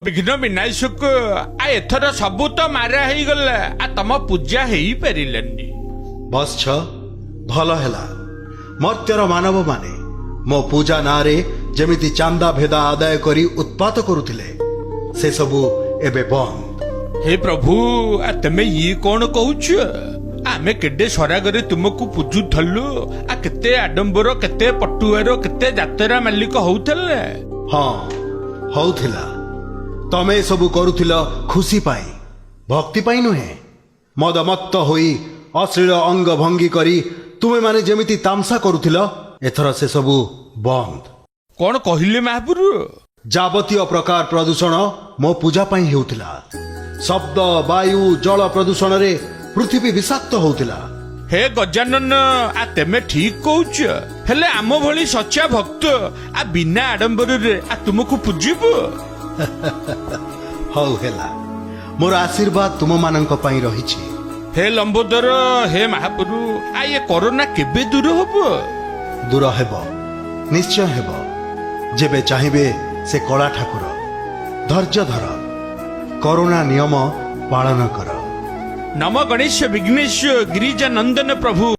विघ्न विनाशक आ एथर सबू तो मारा ही गला आ तम पूजा हेई परिलनी। बस भल हैला मर्त्यर मानव माने मो पूजा नारे जेमिति चांदा भेदा आदाय करी उत्पात करुथिले से सबू एबे बंद। हे प्रभु आ तमे ये कौन कहूछ? आमे केडे सरागरे तुमको पूजु थल्लु आ केते आडंबर केते पटुआर केते जातरा मालिक होउथले। हाँ होउथिला तमे सबू करुथिल खुशी पाई भक्ति पाई नुहे। मदमत्त होई अश्लील अंग भंगी करी तुमे माने जेमिति तामसा करुथिल एथर से सबू बंद। कौन कहिले महापुरु? जाबतीय प्रकार प्रदूषण मो पूजा पाई हेउथिला। शब्द वायु जल प्रदूषण रे पृथ्वी विषाक्त होउथिला। हे गजानन आ तेमे ठीक कहूछ। हेले आम भली सच्चा भक्त आ बिना आडंबर रे आ तुमको पूजिबो। हौ हेला मोर आशीर्वाद तुम मानंक पाई रहिछि। हे लंबोदर हे महापुरु आ ये कोरोना केबे दूर हबो? दूर हेब निश्चय हेब जेबे चाहिबे से कला ठाकुर। धैर्य धर कोरोना नियम पालन कर। नम गणेश विघ्नेश गिरिजा नंदन प्रभु।